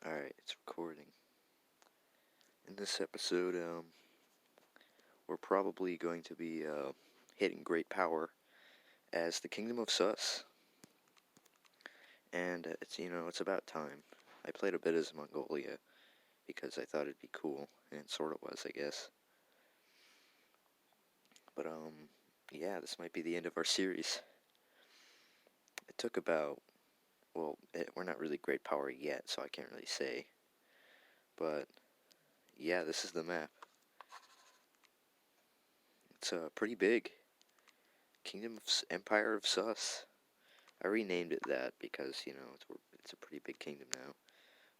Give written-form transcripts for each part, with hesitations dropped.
Alright, it's recording. In this episode, we're probably going to be, hitting great power as the Kingdom of Sus. And it's about time. I played a bit as Mongolia because I thought it'd be cool, and it sort of was, I guess. But, yeah, this might be the end of our series. It took we're not really great power yet, so I can't really say. But, yeah, this is the map. It's, pretty big. Empire of Sus. I renamed it that because, it's a pretty big kingdom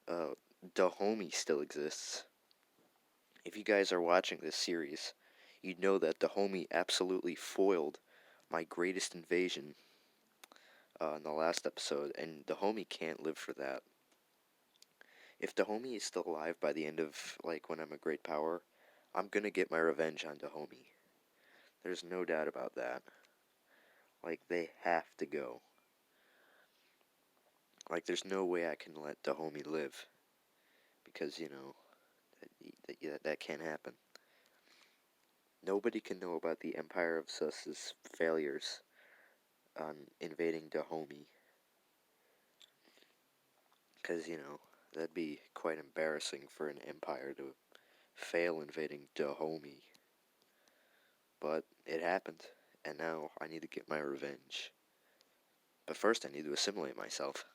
now. Dahomey still exists. If you guys are watching this series, you'd know that Dahomey absolutely foiled my greatest invasion in the last episode, and Dahomey can't live for that. If Dahomey is still alive by the end of, when I'm a great power, I'm gonna get my revenge on Dahomey. There's no doubt about that. They have to go. There's no way I can let Dahomey live. Because, that can't happen. Nobody can know about the Empire of Sus's failures on invading Dahomey. Because, that'd be quite embarrassing for an empire to fail invading Dahomey. But it happened, and now I need to get my revenge. But first I need to assimilate myself.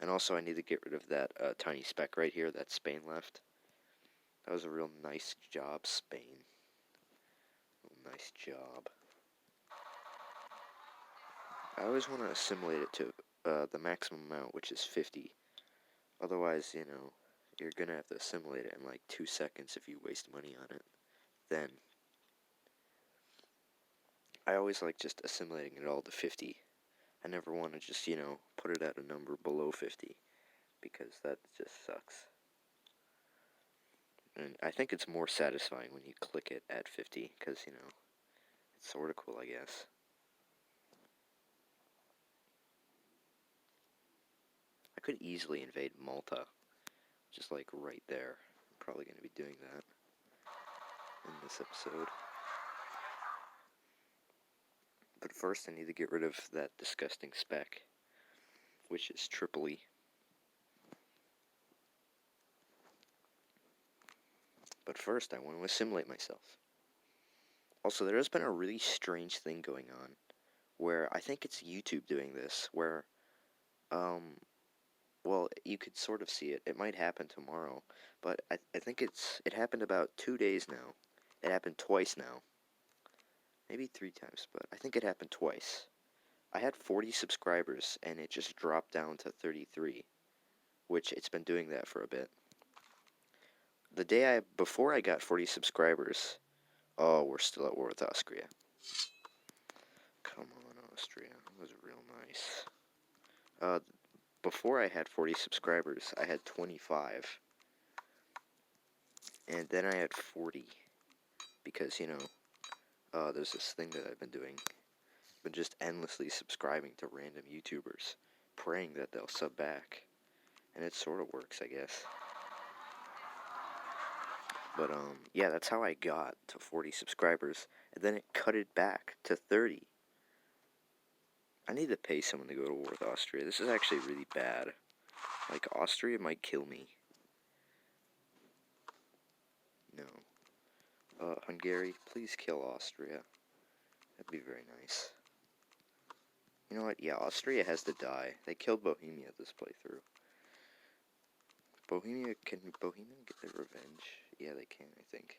And also I need to get rid of that tiny speck right here that Spain left. That was a real nice job, Spain. Nice job. I always want to assimilate it to the maximum amount, which is 50. Otherwise, you're gonna have to assimilate it in 2 seconds if you waste money on it. Then, I always like just assimilating it all to 50. I never want to just, put it at a number below 50, because that just sucks. And I think it's more satisfying when you click it at 50, because, it's sort of cool, I guess. I could easily invade Malta, just right there. I'm probably going to be doing that in this episode. But first I need to get rid of that disgusting speck, which is Tripoli. But first I want to assimilate myself. Also, there has been a really strange thing going on, where I think it's YouTube doing this, where, you could sort of see it. It might happen tomorrow, but I think it happened about 2 days now. It happened twice now. Maybe 3 times, but I think it happened twice. I had 40 subscribers, and it just dropped down to 33, which it's been doing that for a bit. The day before I got 40 subscribers, oh, we're still at war with Austria. Come on, Austria. That was real nice. Before I had 40 subscribers, I had 25. And then I had 40. Because, there's this thing that I've been doing. I've been just endlessly subscribing to random YouTubers, praying that they'll sub back. And it sort of works, I guess. But, yeah, that's how I got to 40 subscribers. And then it cut it back to 30. I need to pay someone to go to war with Austria. This is actually really bad. Austria might kill me. No. Hungary, please kill Austria. That'd be very nice. You know what? Yeah, Austria has to die. They killed Bohemia this playthrough. Can Bohemia get their revenge? Yeah, they can, I think.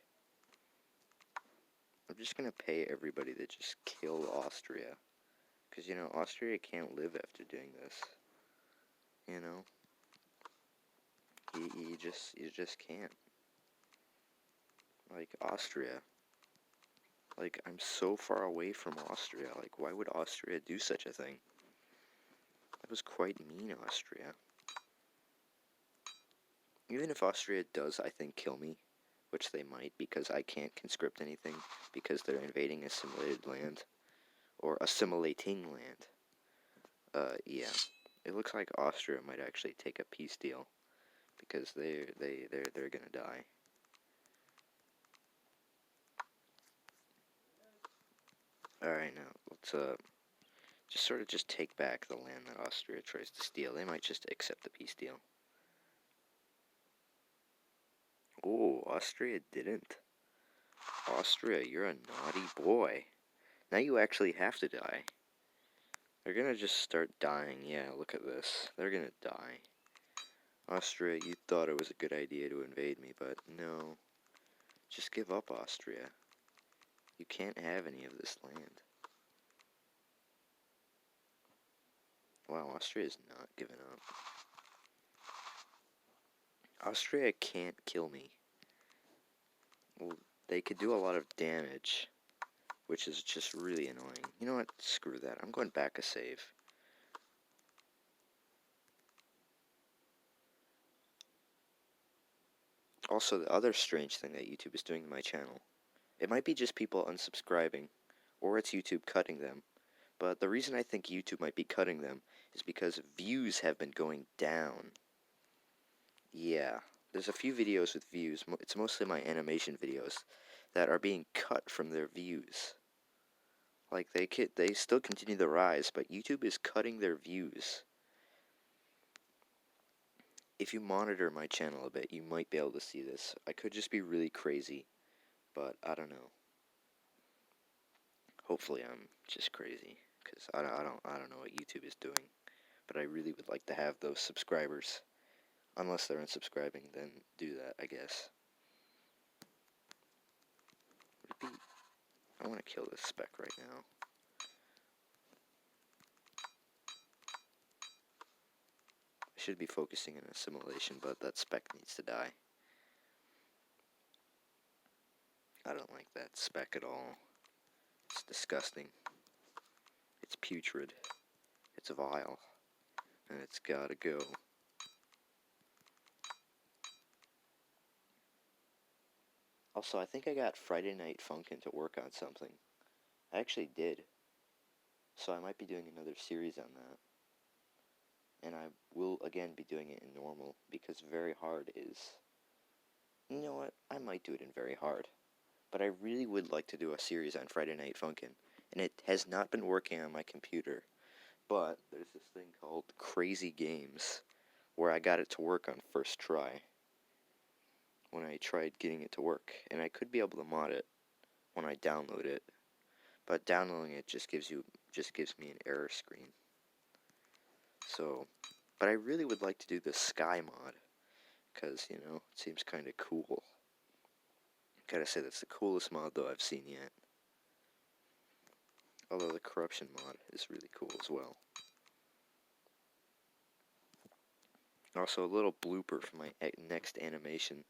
I'm just gonna pay everybody to just kill Austria. Because, Austria can't live after doing this. You just can't. Austria. I'm so far away from Austria. Why would Austria do such a thing? That was quite mean, Austria. Even if Austria does, I think, kill me, which they might, because I can't conscript anything, because they're invading assimilated land, or assimilating land. Yeah. It looks like Austria might actually take a peace deal, because they're gonna die. Alright, now, let's, just take back the land that Austria tries to steal. They might just accept the peace deal. Oh, Austria didn't. Austria, you're a naughty boy. Now you actually have to die. They're gonna just start dying. Yeah, look at this. They're gonna die. Austria, you thought it was a good idea to invade me, but no. Just give up, Austria. You can't have any of this land. Wow, Austria is not giving up. Austria can't kill me. Well, they could do a lot of damage, which is just really annoying. You know what? Screw that. I'm going back a save. Also, the other strange thing that YouTube is doing to my channel, it might be just people unsubscribing, or it's YouTube cutting them, but the reason I think YouTube might be cutting them is because views have been going down. Yeah, there's a few videos with views, it's mostly my animation videos, that are being cut from their views. Like, they still continue to rise, but YouTube is cutting their views. If you monitor my channel a bit, you might be able to see this. I could just be really crazy, but I don't know. Hopefully I'm just crazy, because I don't know what YouTube is doing. But I really would like to have those subscribers. Unless they're unsubscribing, then do that, I guess. I want to kill this spec right now. I should be focusing on assimilation, but that spec needs to die. I don't like that spec at all. It's disgusting. It's putrid. It's vile. And it's gotta go. Also, I think I got Friday Night Funkin' to work on something. I actually did. So I might be doing another series on that. And I will again be doing it in normal, because very hard is... You know what? I might do it in very hard. But I really would like to do a series on Friday Night Funkin'. And it has not been working on my computer. But there's this thing called Crazy Games, where I got it to work on first try. When I tried getting it to work. And I could be able to mod it when I download it. But downloading it just gives me an error screen. So, but I really would like to do the Sky mod, because, you know, it seems kind of cool. Gotta say, that's the coolest mod, though, I've seen yet. Although the corruption mod is really cool as well. Also, a little blooper for my next animation.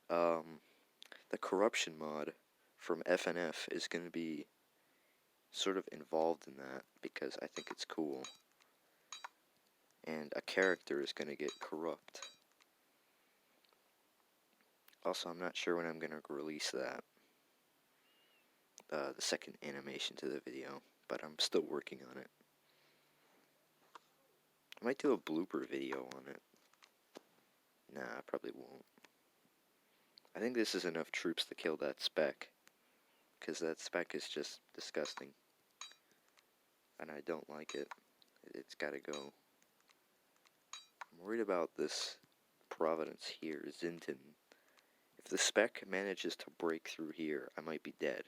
The corruption mod from FNF is going to be sort of involved in that, because I think it's cool. And a character is going to get corrupt. Also, I'm not sure when I'm going to release that. The second animation to the video, but I'm still working on it. I might do a blooper video on it. Nah, I probably won't. I think this is enough troops to kill that spec, because that spec is just disgusting. And I don't like it. It's gotta go. I'm worried about this Providence here, Zinton. If the spec manages to break through here, I might be dead.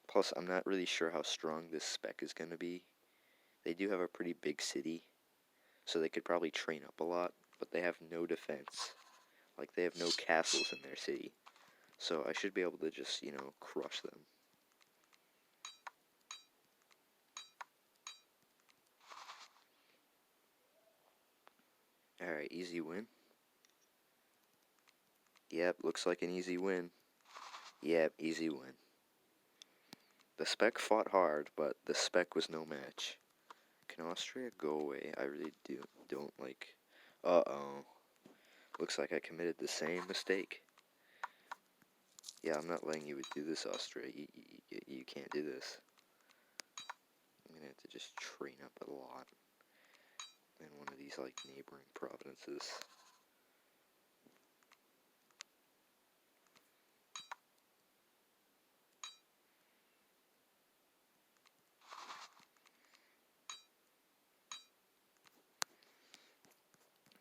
Plus, I'm not really sure how strong this spec is gonna be. They do have a pretty big city, so they could probably train up a lot, but they have no defense. Like, they have no castles in their city. So I should be able to just, you know, crush them. Alright, easy win. Yep, looks like an easy win. Yep, easy win. The spec fought hard, but the spec was no match. Can Austria go away? I really don't like... Uh-oh. Looks like I committed the same mistake. Yeah, I'm not letting you do this, Austria. You can't do this. I'm gonna have to just train up a lot in one of these, like, neighboring provinces.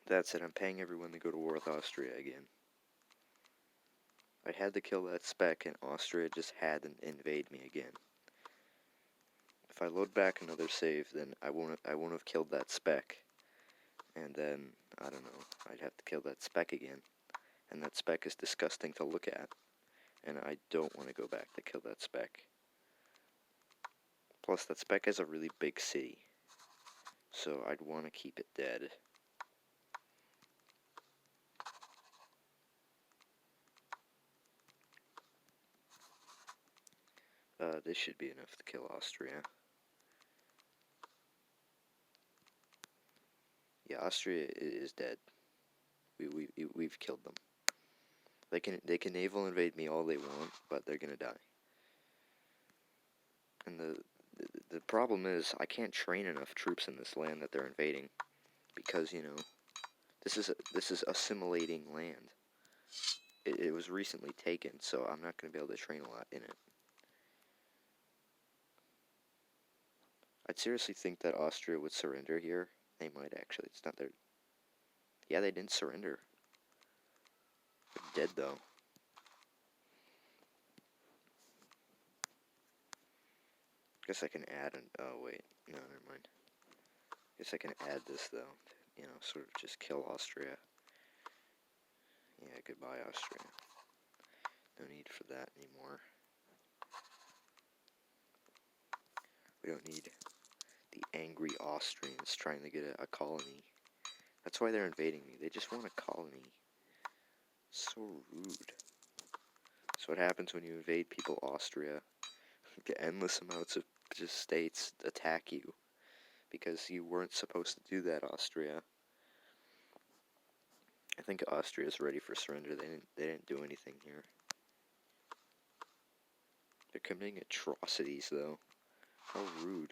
That's it, I'm paying everyone to go to war with Austria again. I had to kill that spec, and Austria just had to invade me again. If I load back another save, then I won't have killed that spec. And then, I don't know, I'd have to kill that spec again. And that spec is disgusting to look at. And I don't want to go back to kill that spec. Plus, that spec has a really big city. So I'd want to keep it dead. This should be enough to kill Austria. Yeah, Austria is dead. We've killed them. They can naval invade me all they want, but they're gonna die. And the problem is I can't train enough troops in this land that they're invading, because this is assimilating land. It was recently taken, so I'm not gonna be able to train a lot in it. I'd seriously think that Austria would surrender here. They might actually. It's not their. Yeah, they didn't surrender. They're dead though. Guess I can add an. Oh wait, no, never mind. Guess I can add this though. Sort of just kill Austria. Yeah, goodbye Austria. No need for that anymore. We don't need the angry Austrians trying to get a colony. That's why they're invading me. They just want a colony. So rude. So what happens when you invade people, Austria? Get endless amounts of just states attack you because you weren't supposed to do that, Austria. I think Austria's ready for surrender. They didn't do anything here. They're committing atrocities though. How rude.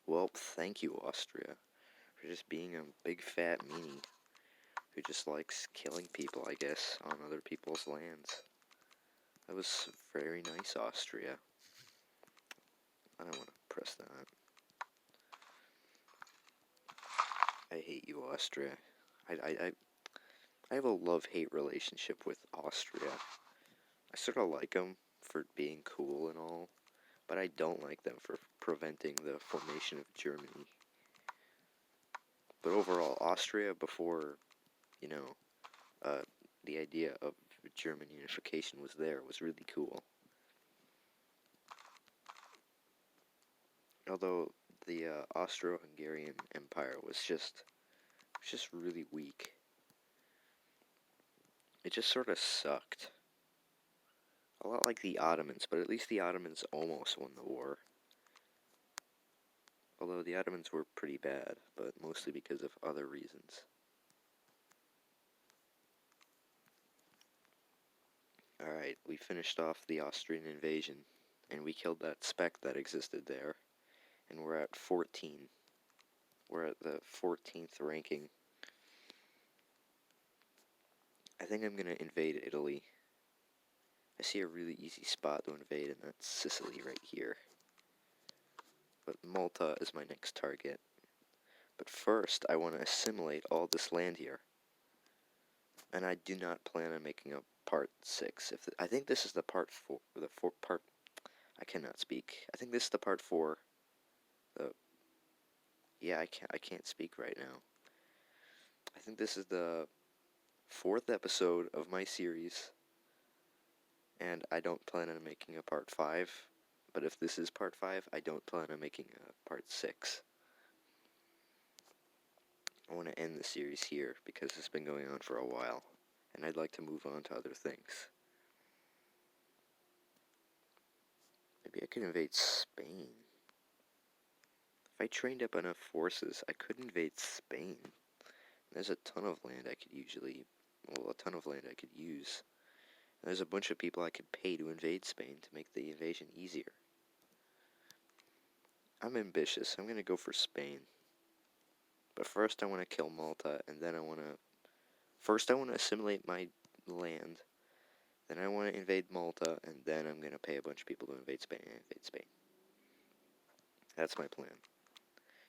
Well, thank you, Austria, for just being a big fat meanie who just likes killing people, I guess, on other people's lands. That was very nice, Austria. I don't want to press that. I hate you, Austria. I have a love-hate relationship with Austria. I sort of like them for being cool and all, but I don't like them for preventing the formation of Germany. But overall, Austria, before, the idea of German unification was there, was really cool. Although the Austro-Hungarian Empire was just really weak. It just sort of sucked. A lot like the Ottomans, but at least the Ottomans almost won the war. Although the Ottomans were pretty bad, but mostly because of other reasons. Alright, we finished off the Austrian invasion, and we killed that spec that existed there, and we're at 14. We're at the 14th ranking. I think I'm gonna invade Italy. I see a really easy spot to invade, and that's Sicily right here. But Malta is my next target. But first, I want to assimilate all this land here. And I do not plan on making a part 6. I think this is the part 4. I cannot speak. I think this is the part 4. Yeah, I can't speak right now. I think this is the 4th episode of my series. And I don't plan on making a part 5. But if this is part 5, I don't plan on making a part 6. I want to end the series here because it's been going on for a while, and I'd like to move on to other things. Maybe I could invade Spain. If I trained up enough forces, I could invade Spain. There's a ton of land I could use. And there's a bunch of people I could pay to invade Spain to make the invasion easier. I'm ambitious. I'm going to go for Spain. But first I want to kill Malta, and then I want to assimilate my land. Then I want to invade Malta, and then I'm going to pay a bunch of people to invade Spain and invade Spain. That's my plan.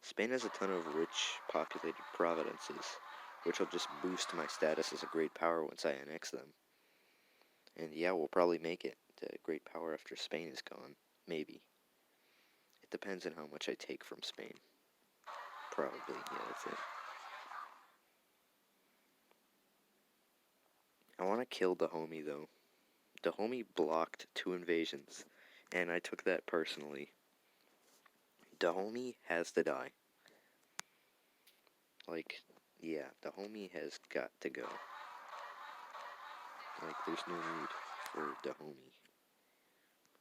Spain has a ton of rich, populated provinces, which will just boost my status as a great power once I annex them. And yeah, we'll probably make it to great power after Spain is gone. Maybe. It depends on how much I take from Spain. Probably, yeah, that's it. I want to kill Dahomey, though. Dahomey blocked 2 invasions, and I took that personally. Dahomey has to die. Like, yeah, Dahomey has got to go. Like, there's no need for Dahomey.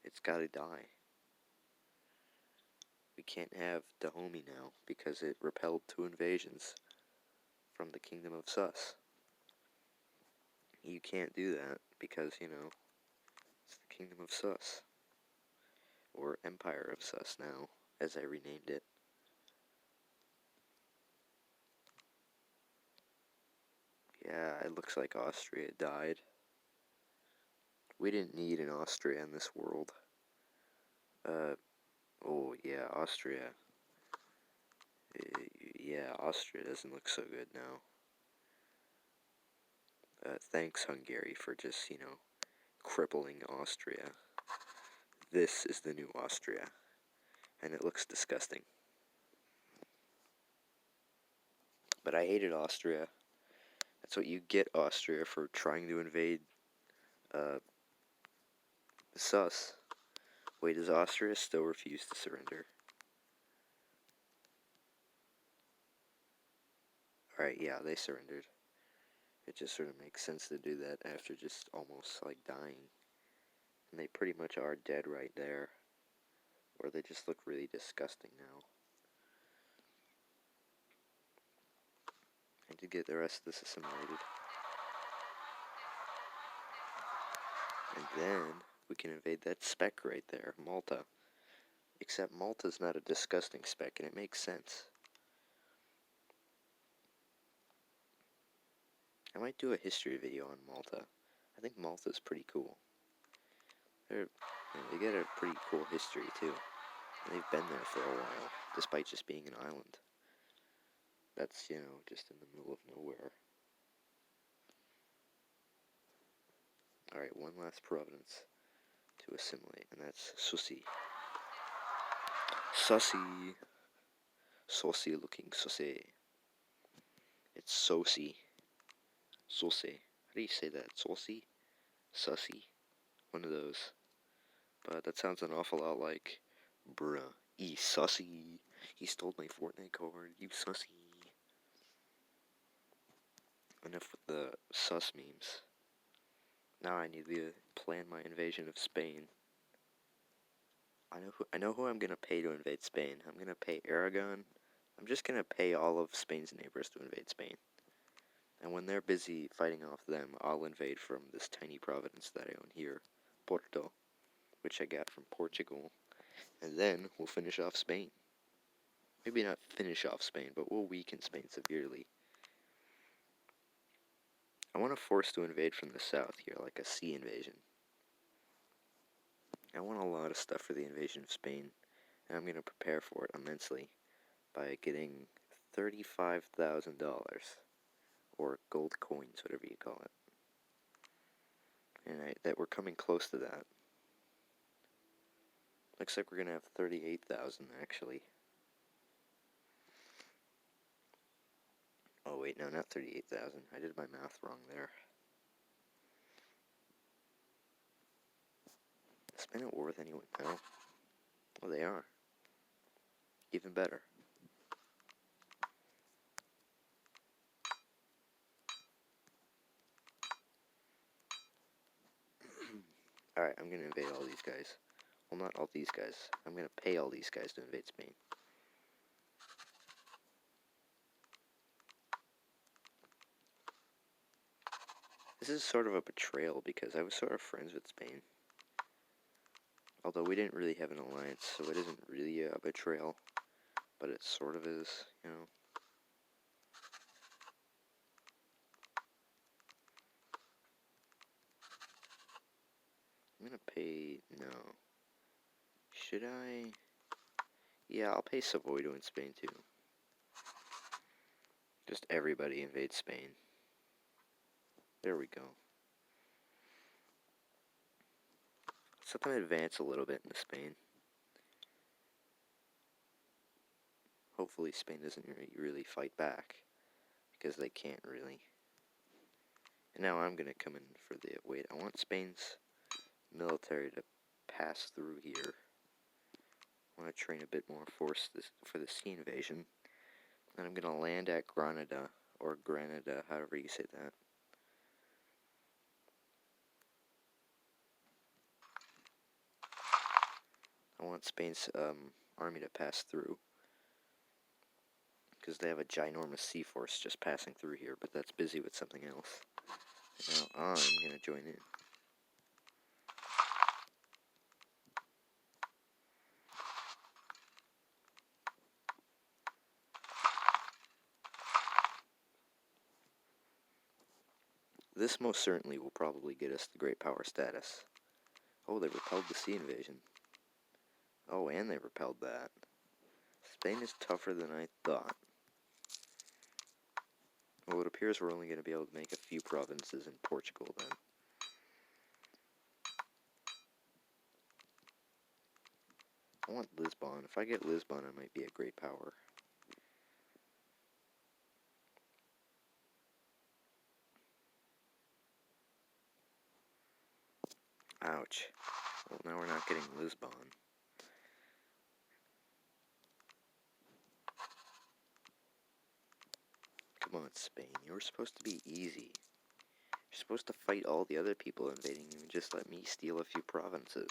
It's gotta die. We can't have Dahomey now, because it repelled 2 invasions from the Kingdom of Sus. You can't do that, because, you know, it's the Kingdom of Sus. Or Empire of Sus now, as I renamed it. Yeah, it looks like Austria died. We didn't need an Austria in this world. Oh yeah, Austria. Yeah, Austria doesn't look so good now. Thanks, Hungary, for just, you know, crippling Austria. This is the new Austria, and it looks disgusting. But I hated Austria. That's what you get, Austria, for trying to invade, Sus. Wait, does Austria still refuse to surrender? Alright, yeah, they surrendered. It just sort of makes sense to do that after just almost, like, dying. And they pretty much are dead right there. Or they just look really disgusting now. I did get the rest of this assimilated. And then we can invade that speck right there, Malta. Except Malta's not a disgusting speck, and it makes sense. I might do a history video on Malta. I think Malta's pretty cool. They get a pretty cool history, too. And they've been there for a while, despite just being an island. That's, you know, just in the middle of nowhere. Alright, one last province to assimilate, and that's Susi. Sussy. Saucy looking Sussy. It's Sosi. Saucy. How do you say that? Saucy? Sussy? One of those. But that sounds an awful lot like, bruh, sussy. He stole my Fortnite card, you sussy. Enough with the sus memes. Now I need to plan my invasion of Spain. I know who I'm gonna pay to invade Spain. I'm gonna pay Aragon. I'm just gonna pay all of Spain's neighbors to invade Spain. And when they're busy fighting off them, I'll invade from this tiny province that I own here, Porto, which I got from Portugal. And then we'll finish off Spain. Maybe not finish off Spain, but we'll weaken Spain severely. I want to force to invade from the south here, like a sea invasion. I want a lot of stuff for the invasion of Spain, and I'm going to prepare for it immensely by getting $35,000, or gold coins, whatever you call it. And that we're coming close to that. Looks like we're going to have 38,000, actually. Oh wait, no, not 38,000. I did my math wrong there. Is Spain at war with anyone now? Well, they are. Even better. Alright, I'm gonna invade all these guys. Well, not all these guys. I'm gonna pay all these guys to invade Spain. This is sort of a betrayal because I was sort of friends with Spain. Although we didn't really have an alliance, so it isn't really a betrayal. But it sort of is, you know. I'm gonna pay, no. Should I? Yeah, I'll pay Savoy to in Spain too. Just everybody invade Spain. There we go. Let's let them advance a little bit into Spain. Hopefully Spain doesn't really fight back, because they can't really. And now I'm gonna come in for the, wait, I want Spain's military to pass through here. I want to train a bit more force for the sea invasion. Then I'm gonna land at Granada, or Granada, however you say that. I want Spain's army to pass through, because they have a ginormous sea force just passing through here, but that's busy with something else. And now I'm gonna join in. This most certainly will probably get us the great power status. Oh, they repelled the sea invasion. Oh, and they repelled that. Spain is tougher than I thought. Well, it appears we're only going to be able to make a few provinces in Portugal then. I want Lisbon. If I get Lisbon, I might be a great power. Ouch. Well, now we're not getting Lisbon. Come on, Spain. You were supposed to be easy. You're supposed to fight all the other people invading you and just let me steal a few provinces.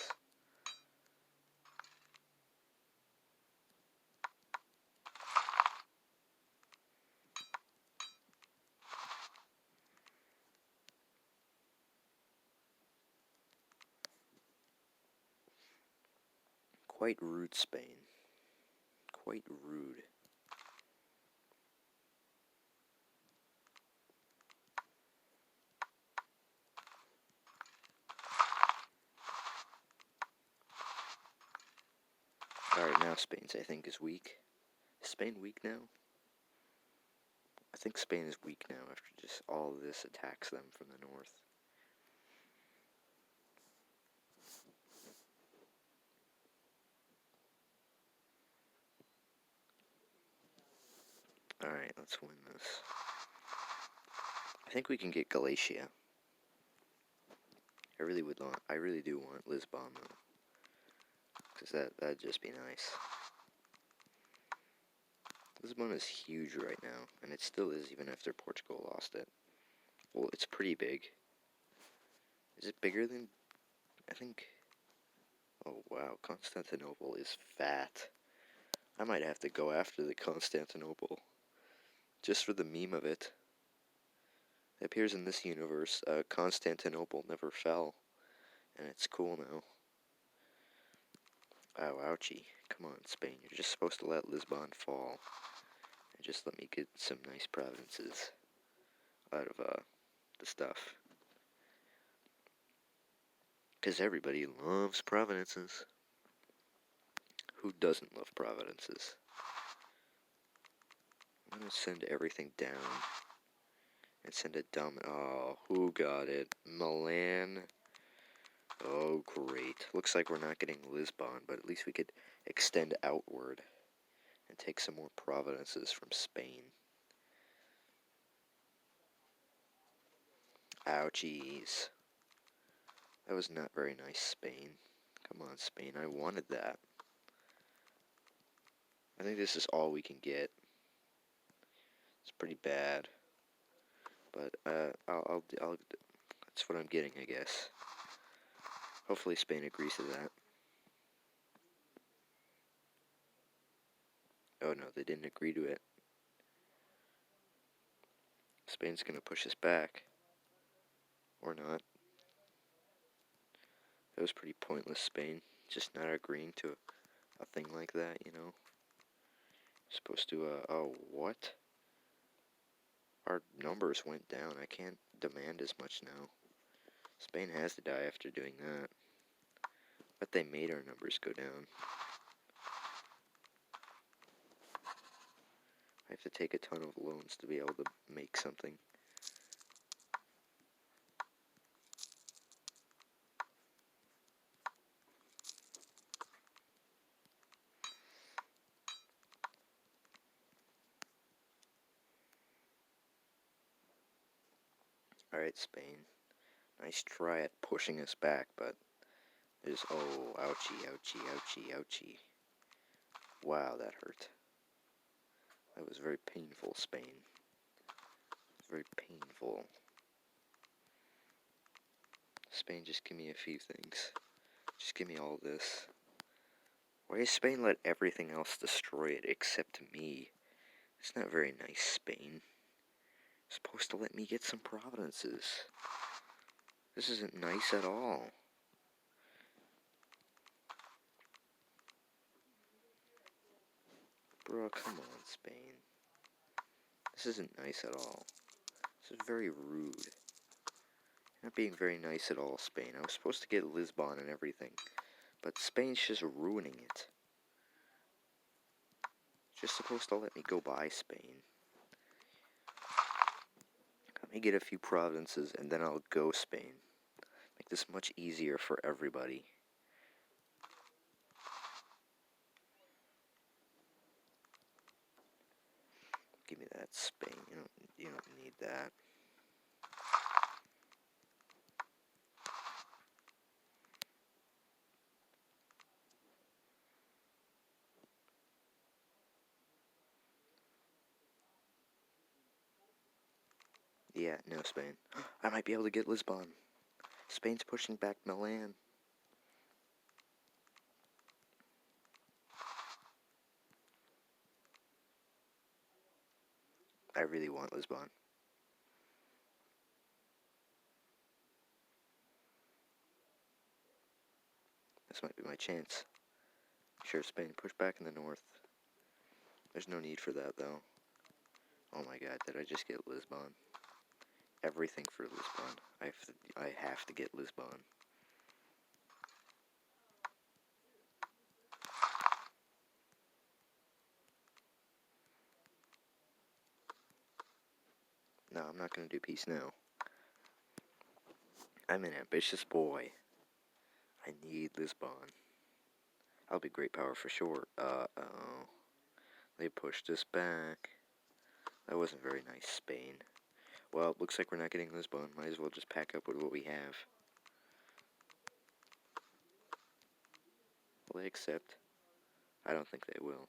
Quite rude, Spain. Quite rude. Alright, now Spain's, I think, is weak. Is Spain weak now? I think Spain is weak now after just all of this attacks them from the north. Alright, let's win this. I think we can get Galicia. I really do want Lisbon though. Because that'd just be nice. Lisbon is huge right now, and it still is even after Portugal lost it. Well, it's pretty big. Is it bigger than, I think, oh wow, Constantinople is fat. I might have to go after the Constantinople, just for the meme of it. It appears in this universe, Constantinople never fell, and it's cool now. Oh, ouchie. Come on, Spain, you're just supposed to let Lisbon fall, and just let me get some nice provinces out of, the stuff. Because everybody loves provinces. Who doesn't love provinces? I'm gonna send everything down. And send a dumb... Oh, who got it? Milan. Oh, great. Looks like we're not getting Lisbon, but at least we could extend outward and take some more provinces from Spain. Ouchies. That was not very nice, Spain. Come on, Spain. I wanted that. I think this is all we can get. It's pretty bad. But, I'll that's what I'm getting, I guess. Hopefully Spain agrees to that. Oh no, they didn't agree to it. Spain's gonna push us back. Or not. That was pretty pointless, Spain. Just not agreeing to a thing like that, you know? Supposed to, oh, what? Our numbers went down. I can't demand as much now. Spain has to die after doing that. But they made our numbers go down. I have to take a ton of loans to be able to make something. Alright, Spain. Nice try at pushing us back, but there's, oh, ouchie, ouchie, ouchie, ouchie. Wow, that hurt. That was very painful, Spain. Very painful. Spain, just give me a few things. Just give me all this. Why does Spain let everything else destroy it except me? It's not very nice, Spain. You're supposed to let me get some provinces. This isn't nice at all. Bro, come on, Spain. This isn't nice at all. This is very rude. You're not being very nice at all, Spain. I was supposed to get Lisbon and everything, but Spain's just ruining it. Just supposed to let me go by, Spain. Let me get a few provinces, and then I'll go Spain. Make this much easier for everybody. Give me that, Spain. You don't need that. Yeah, no, Spain. I might be able to get Lisbon. Spain's pushing back Milan. I really want Lisbon. This might be my chance. Sure, Spain, push back in the north. There's no need for that, though. Oh my god, did I just get Lisbon? Everything for Lisbon. I have to get Lisbon. No, I'm not gonna do peace now. I'm an ambitious boy. I need Lisbon. I'll be great power for sure. Uh-oh. They pushed us back. That wasn't very nice, Spain. Well, looks like we're not getting Lisbon. Might as well just pack up with what we have. Will they accept? I don't think they will.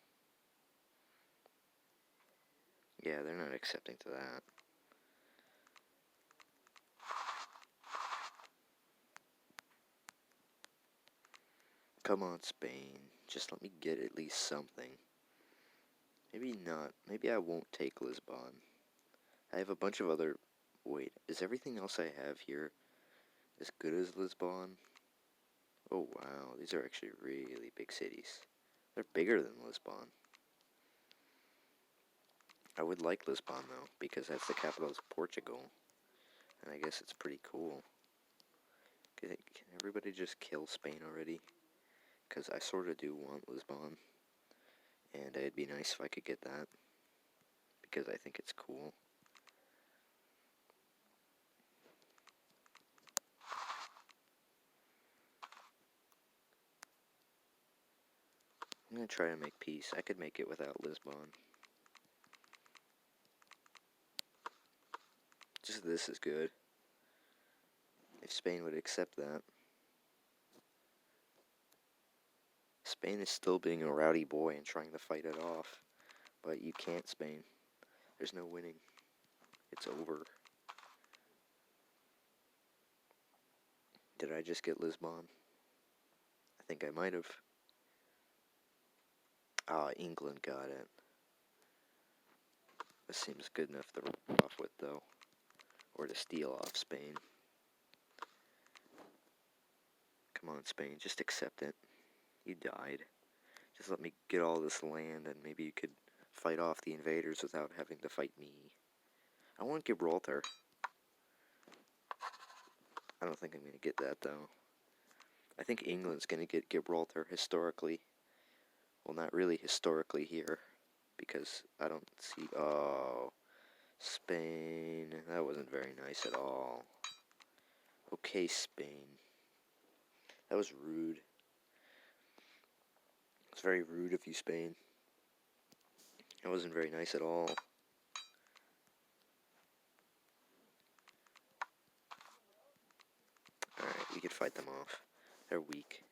Yeah, they're not accepting to that. Come on, Spain. Just let me get at least something. Maybe not. Maybe I won't take Lisbon. I have a bunch of other... Wait, is everything else I have here as good as Lisbon? Oh, wow. These are actually really big cities. They're bigger than Lisbon. I would like Lisbon, though, because that's the capital of Portugal. And I guess it's pretty cool. Can everybody just kill Spain already? Because I sort of do want Lisbon. And it'd be nice if I could get that. Because I think it's cool. I'm going to try to make peace. I could make it without Lisbon. Just this is good. If Spain would accept that. Spain is still being a rowdy boy and trying to fight it off. But you can't, Spain. There's no winning. It's over. Did I just get Lisbon? I think I might have. Ah, England got it. This seems good enough to rip off with, though. Or to steal off Spain. Come on, Spain, just accept it. You died. Just let me get all this land and maybe you could fight off the invaders without having to fight me. I want Gibraltar. I don't think I'm going to get that, though. I think England's gonna get Gibraltar historically. Well, not really historically here, because I don't see. Oh, Spain. That wasn't very nice at all. Okay, Spain. That was rude. It's very rude of you, Spain. That wasn't very nice at all. Alright, we could fight them off. They're weak.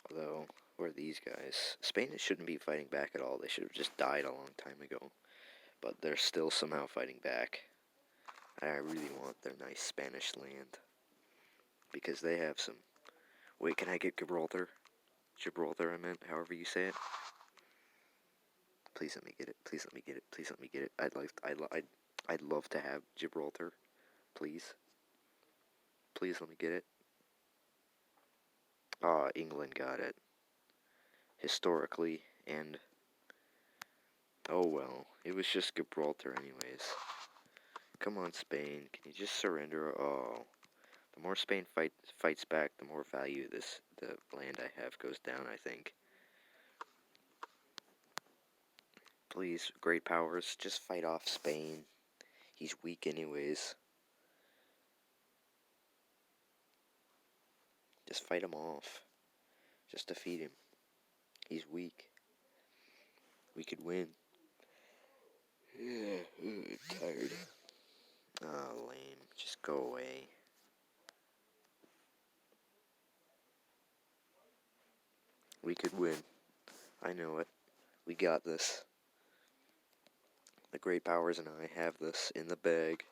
Although, where are these guys? Spain shouldn't be fighting back at all. They should have just died a long time ago. But they're still somehow fighting back. I really want their nice Spanish land. Because they have some... Wait, can I get Gibraltar? Gibraltar, I meant, however you say it. Please let me get it. Please let me get it. Please let me get it. I'd love to have Gibraltar. Please. Please let me get it. Ah, England got it. Historically, and... Oh well, it was just Gibraltar anyways. Come on, Spain, can you just surrender? Oh, the more Spain fights back, the more value the land I have goes down, I think. Please, great powers, just fight off Spain. He's weak anyways. Just fight him off. Just defeat him. He's weak. We could win. Yeah, tired. Oh, lame. Just go away. We could win. I know it. We got this. The great powers and I have this in the bag.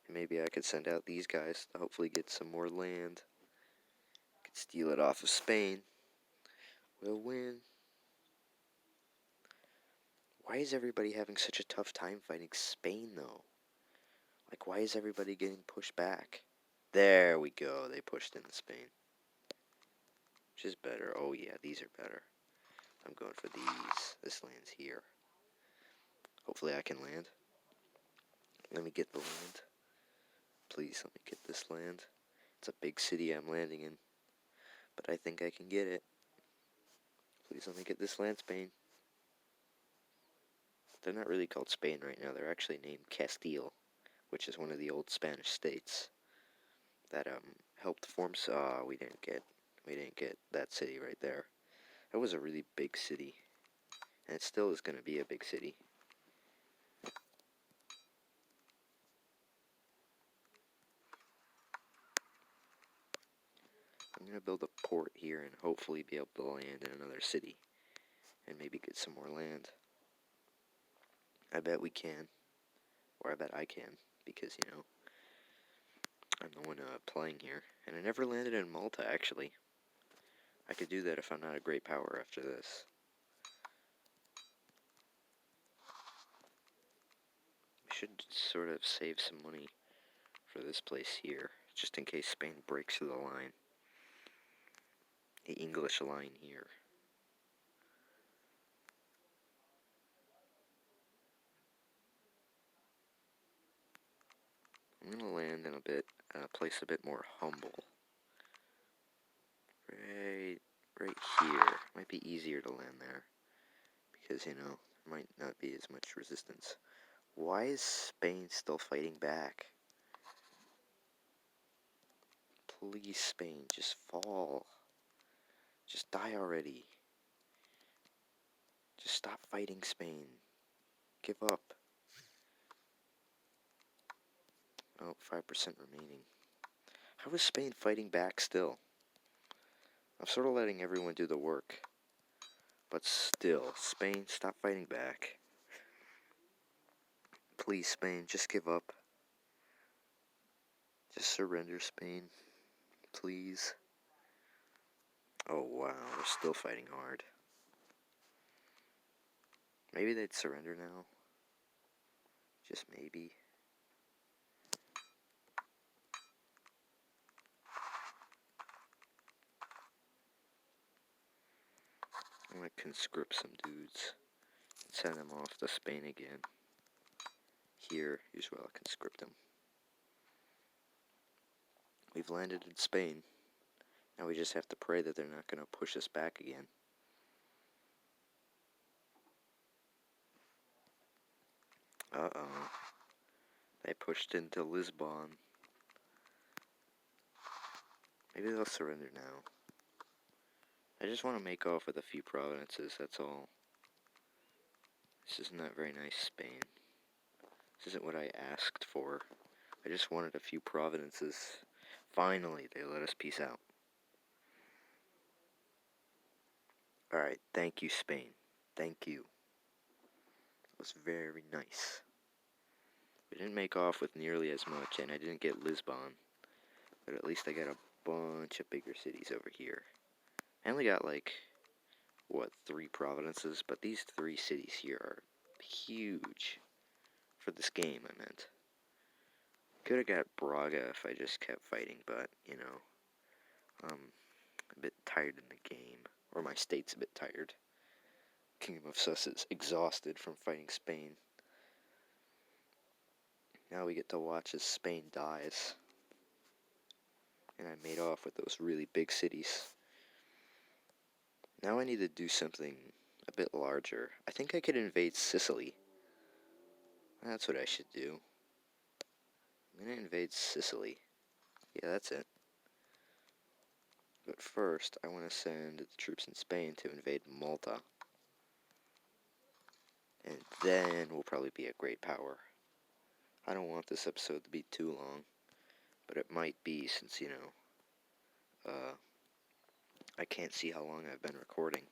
And maybe I could send out these guys to hopefully get some more land. Could steal it off of Spain. We'll win. Why is everybody having such a tough time fighting Spain, though? Like, why is everybody getting pushed back? There we go. They pushed into Spain. Which is better. Oh, yeah, these are better. I'm going for these. This land's here. Hopefully I can land. Let me get the land. Please let me get this land. It's a big city I'm landing in. But I think I can get it. Please let me get this land, Spain. They're not really called Spain right now. They're actually named Castile, which is one of the old Spanish states that helped form. We didn't get that city right there. That was a really big city, and it still is going to be a big city. I'm going to build a port here and hopefully be able to land in another city and maybe get some more land. I bet we can, or I bet I can, because, you know, I'm the one playing here. And I never landed in Malta, actually. I could do that if I'm not a great power after this. We should sort of save some money for this place here, just in case Spain breaks through the line. The English line here. I'm gonna land in a place a bit more humble. Right here. Might be easier to land there. Because, you know, there might not be as much resistance. Why is Spain still fighting back? Please, Spain, just fall. Just die already. Just stop fighting, Spain. Give up. Oh, 5% remaining. How is Spain fighting back still? I'm sort of letting everyone do the work. But still, Spain, stop fighting back. Please, Spain, just give up. Just surrender, Spain. Please. Oh, wow, they're still fighting hard. Maybe they'd surrender now. Just maybe. I'm gonna conscript some dudes and send them off to Spain again. Here's where I'll conscript them. We've landed in Spain. Now we just have to pray that they're not going to push us back again. Uh-oh. They pushed into Lisbon. Maybe they'll surrender now. I just want to make off with a few provinces, that's all. This is not very nice, Spain. This isn't what I asked for. I just wanted a few provinces. Finally, they let us peace out. Alright, thank you, Spain. Thank you. It was very nice. We didn't make off with nearly as much, and I didn't get Lisbon. But at least I got a bunch of bigger cities over here. I only got, like, 3 provinces? But these 3 cities here are huge. For this game, I meant. Could have got Braga if I just kept fighting, but, you know, I'm a bit tired in the game. Or my state's a bit tired. Kingdom of Sus is exhausted from fighting Spain. Now we get to watch as Spain dies. And I made off with those really big cities. Now I need to do something a bit larger. I think I could invade Sicily. That's what I should do. I'm gonna invade Sicily. Yeah, that's it. But first, I want to send the troops in Spain to invade Malta. And then we'll probably be a great power. I don't want this episode to be too long, but it might be since, you know, I can't see how long I've been recording.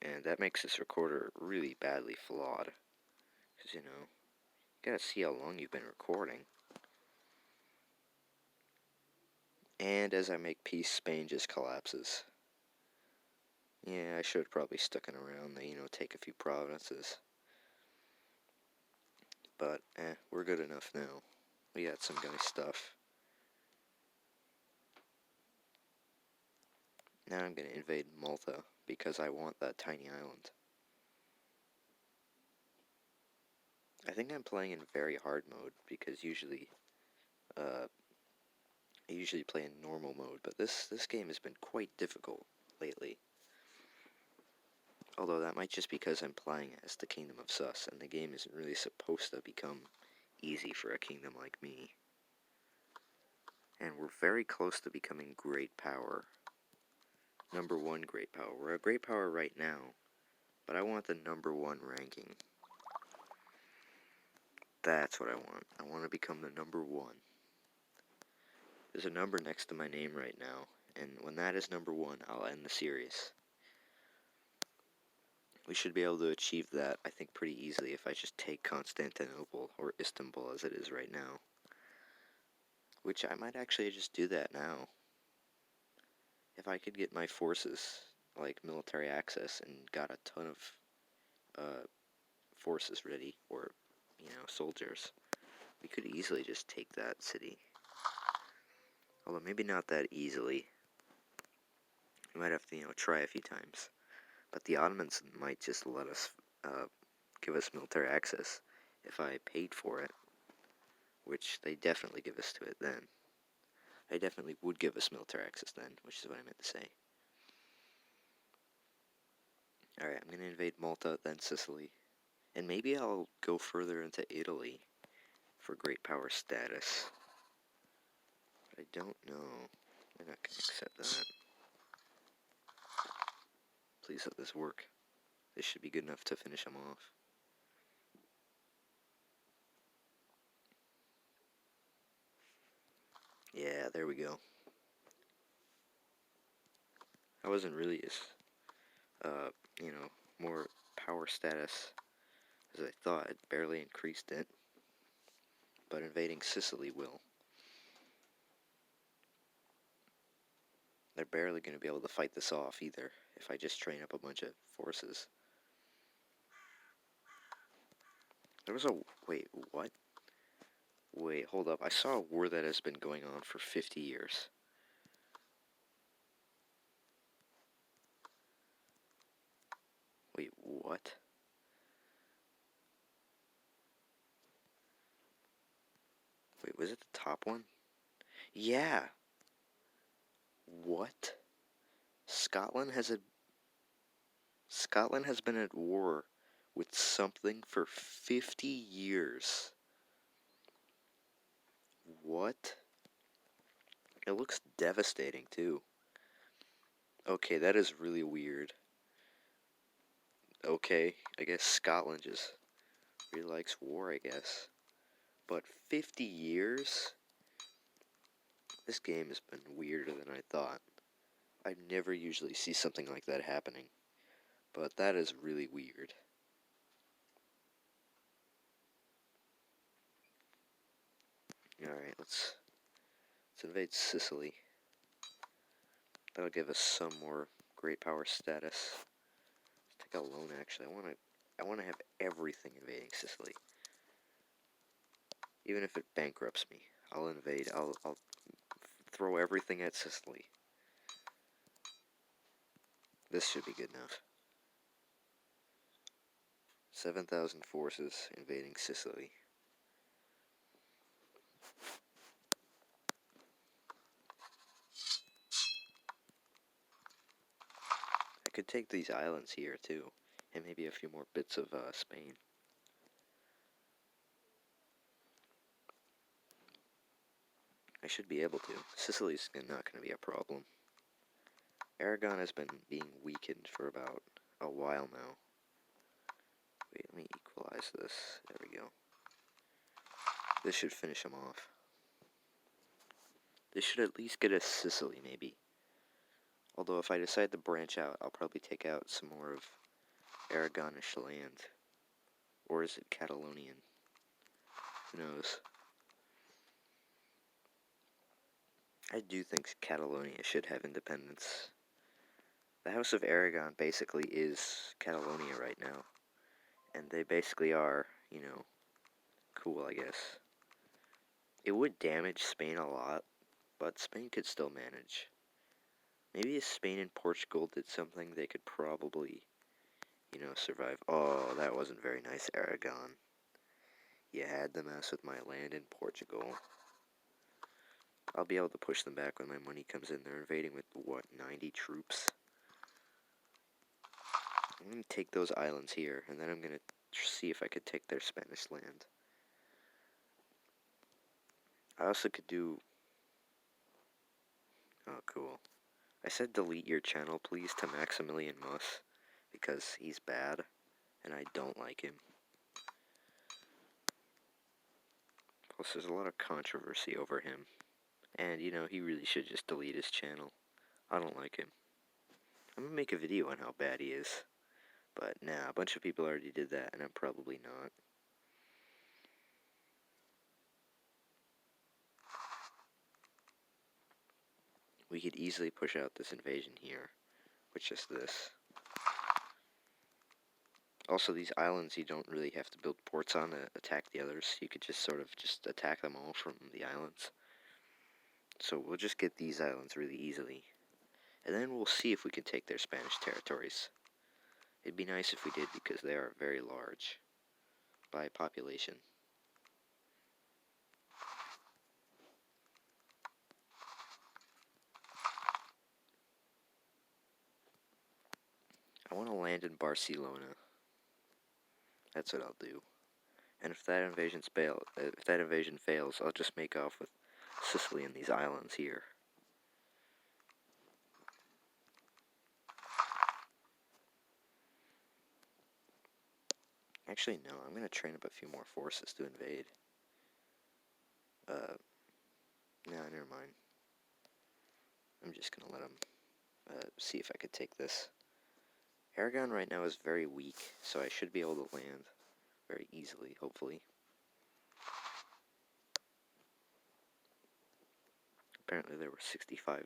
And that makes this recorder really badly flawed. Because, you know, you gotta see how long you've been recording. And as I make peace, Spain just collapses. Yeah, I should have probably stuck it around, you know, take a few provinces. But, we're good enough now. We got some nice stuff. Now I'm gonna invade Malta, because I want that tiny island. I think I'm playing in very hard mode, because usually, I usually play in normal mode, but this game has been quite difficult lately. Although that might just because I'm playing as the Kingdom of Sus, and the game isn't really supposed to become easy for a kingdom like me. And we're very close to becoming great power. Number 1 great power. We're a great power right now, but I want the number 1 ranking. That's what I want. I want to become the number 1. There's a number next to my name right now, and when that is number 1, I'll end the series. We should be able to achieve that, I think, pretty easily if I just take Constantinople, or Istanbul as it is right now. Which I might actually just do that now. If I could get my forces, like military access, and got a ton of forces ready, or, you know, soldiers, we could easily just take that city. Although maybe not that easily. We might have to, you know, try a few times. But the Ottomans might just let us, give us military access if I paid for it. Which they definitely give us to it then. They definitely would give us military access then, which is what I meant to say. Alright, I'm gonna invade Malta, then Sicily. And maybe I'll go further into Italy for great power status. But I don't know. I'm not gonna accept that. Please let this work. This should be good enough to finish them off. Yeah, there we go. I wasn't really as, you know, more power status as I thought. It barely increased it. But invading Sicily will. They're barely going to be able to fight this off either, if I just train up a bunch of forces. There was a... Wait, what? Wait, hold up. I saw a war that has been going on for 50 years. Wait, what? Wait, was it the top one? Yeah! What? Scotland has been at war with something for 50 years. What? It looks devastating, too. Okay, that is really weird. Okay, I guess Scotland just really likes war, I guess. But 50 years? This game has been weirder than I thought. I never usually see something like that happening. But that is really weird. Alright, let's invade Sicily. That'll give us some more great power status. Let's take a loan, actually. I wanna have everything invading Sicily. Even if it bankrupts me, I'll invade. I'll throw everything at Sicily. This should be good enough. 7,000 forces invading Sicily. I could take these islands here too, and maybe a few more bits of Spain. I should be able to. Sicily's not going to be a problem. Aragon has been being weakened for about a while now. Wait, let me equalize this. There we go. This should finish him off. This should at least get us Sicily, maybe. Although if I decide to branch out, I'll probably take out some more of Aragonish land. Or is it Catalonian? Who knows? I do think Catalonia should have independence. The House of Aragon basically is Catalonia right now. And they basically are, you know, cool, I guess. It would damage Spain a lot, but Spain could still manage. Maybe if Spain and Portugal did something, they could probably, you know, survive. Oh, that wasn't very nice, Aragon. You had to mess with my land in Portugal. I'll be able to push them back when my money comes in. They're invading with, what, 90 troops? I'm going to take those islands here, and then I'm going to see if I could take their Spanish land. I also could do... Oh, cool. I said delete your channel, please, to Maximilian Muss, because he's bad, and I don't like him. Plus, there's a lot of controversy over him. And, you know, he really should just delete his channel. I don't like him. I'm gonna make a video on how bad he is. But, nah, a bunch of people already did that, and I'm probably not. We could easily push out this invasion here, with just this. Also, these islands, you don't really have to build ports on to attack the others. You could just sort of just attack them all from the islands. So we'll just get these islands really easily. And then we'll see if we can take their Spanish territories. It'd be nice if we did, because they are very large by population. I want to land in Barcelona. That's what I'll do. And if that invasion fails, I'll just make off with Sicily and these islands here. Actually, no, I'm going to train up a few more forces to invade. No, never mind. I'm just going to let them see if I could take this. Aragon right now is very weak, so I should be able to land very easily, hopefully. Apparently there were 65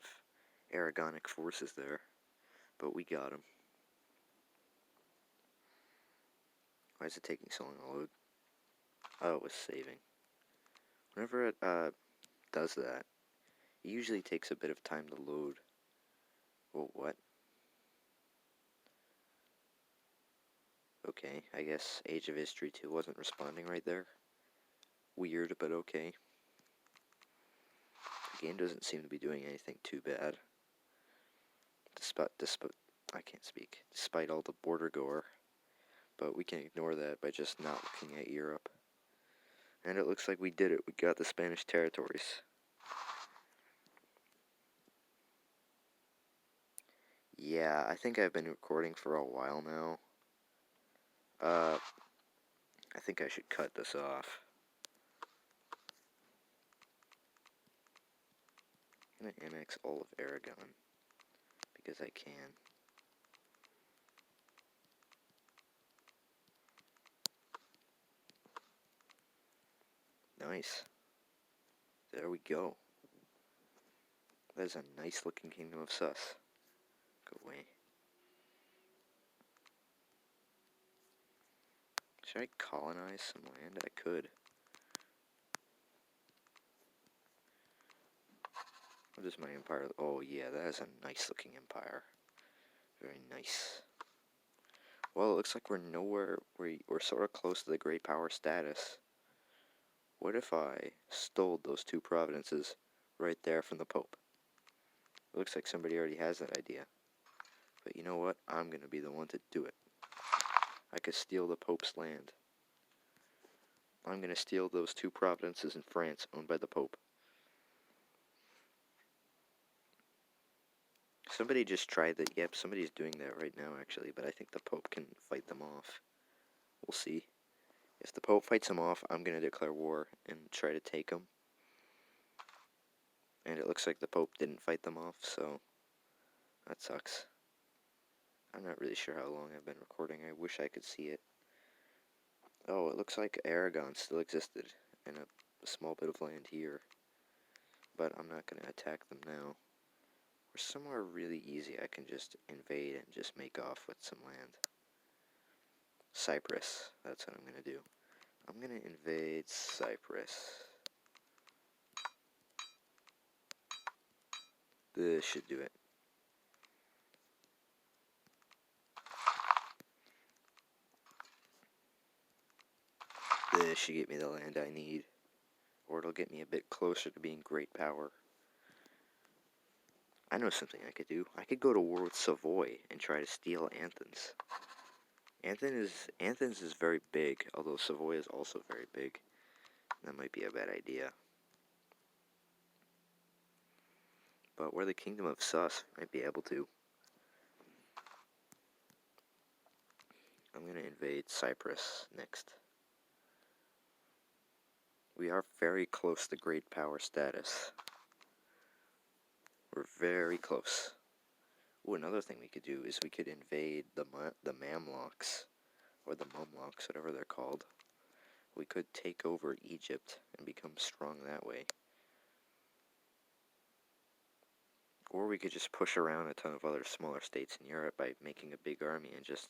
Aragonic forces there, but we got them. Why is it taking so long to load? Oh, it was saving. Whenever it does that, it usually takes a bit of time to load. Oh, what? Okay, I guess Age of History 2 wasn't responding right there. Weird, but okay. The game doesn't seem to be doing anything too bad. I can't speak. Despite all the border gore, but we can ignore that by just not looking at Europe. And it looks like we did it. We got the Spanish territories. Yeah, I think I've been recording for a while now. I think I should cut this off. I'm gonna annex all of Aragon because I can. Nice. There we go. That is a nice looking kingdom of Sus. Go away. Should I colonize some land? I could. What is my empire? Oh yeah, that is a nice looking empire. Very nice. Well, it looks like we're nowhere. We're sort of close to the great power status. What if I stole those two providences right there from the Pope? It looks like somebody already has that idea. But you know what? I'm going to be the one to do it. I could steal the Pope's land. I'm going to steal those two providences in France owned by the Pope. Somebody just tried that. Yep, somebody's doing that right now, actually. But I think the Pope can fight them off. We'll see. If the Pope fights him off, I'm going to declare war and try to take him. And it looks like the Pope didn't fight them off, so that sucks. I'm not really sure how long I've been recording. I wish I could see it. Oh, it looks like Aragon still existed and a small bit of land here. But I'm not going to attack them now. We're somewhere really easy. I can just invade and just make off with some land. Cyprus. That's what I'm going to do. I'm going to invade Cyprus. This should do it. This should get me the land I need. Or it'll get me a bit closer to being great power. I know something I could do. I could go to war with Savoy and try to steal Athens. Athens is very big, although Savoy is also very big. That might be a bad idea. But we're the Kingdom of Sus. Might be able to. I'm going to invade Cyprus next. We are very close to great power status. We're very close. Ooh, another thing we could do is we could invade the Mamluks, or the Mumluks, whatever they're called. We could take over Egypt and become strong that way. Or we could just push around a ton of other smaller states in Europe by making a big army and just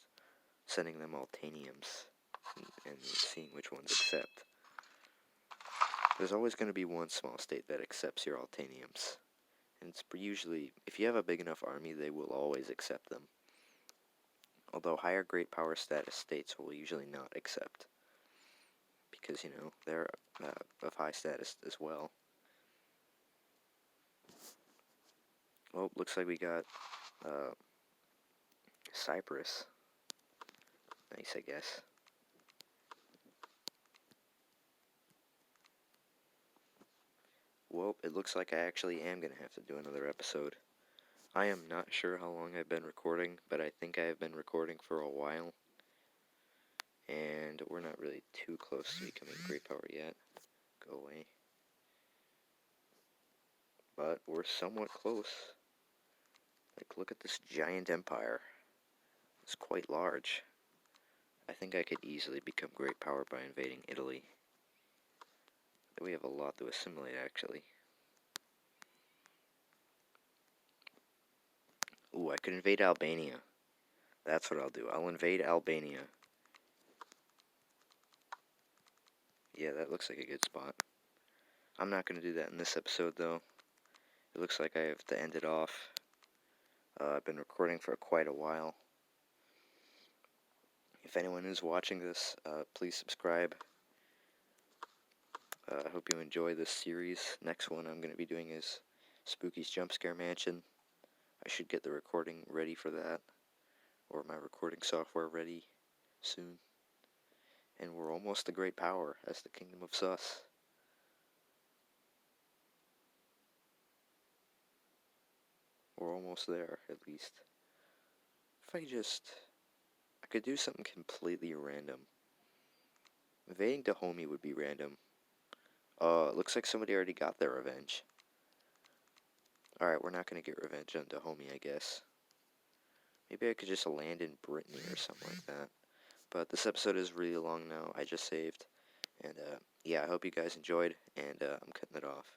sending them ultaniums and seeing which ones accept. There's always going to be one small state that accepts your ultaniums. And it's usually, if you have a big enough army, they will always accept them. Although higher great power status states will usually not accept. Because, you know, they're of high status as well. Well, looks like we got Cyprus. Nice, I guess. Well, it looks like I actually am going to have to do another episode. I am not sure how long I've been recording, but I think I have been recording for a while. And we're not really too close to becoming great power yet. Go away. But we're somewhat close. Like, look at this giant empire. It's quite large. I think I could easily become great power by invading Italy. We have a lot to assimilate, actually. Ooh, I could invade Albania. That's what I'll do. I'll invade Albania. Yeah, that looks like a good spot. I'm not going to do that in this episode, though. It looks like I have to end it off. I've been recording for quite a while. If anyone is watching this, please subscribe. I hope you enjoy this series. Next one I'm going to be doing is Spooky's Jump Scare Mansion. I should get the recording ready for that, or my recording software ready soon. And we're almost a great power as the Kingdom of Sus. We're almost there, at least. If I could do something completely random. Invading Dahomey would be random. It looks like somebody already got their revenge. Alright, we're not gonna get revenge on Dahomey, I guess. Maybe I could just land in Brittany or something like that. But this episode is really long now. I just saved. And, yeah, I hope you guys enjoyed, and I'm cutting it off.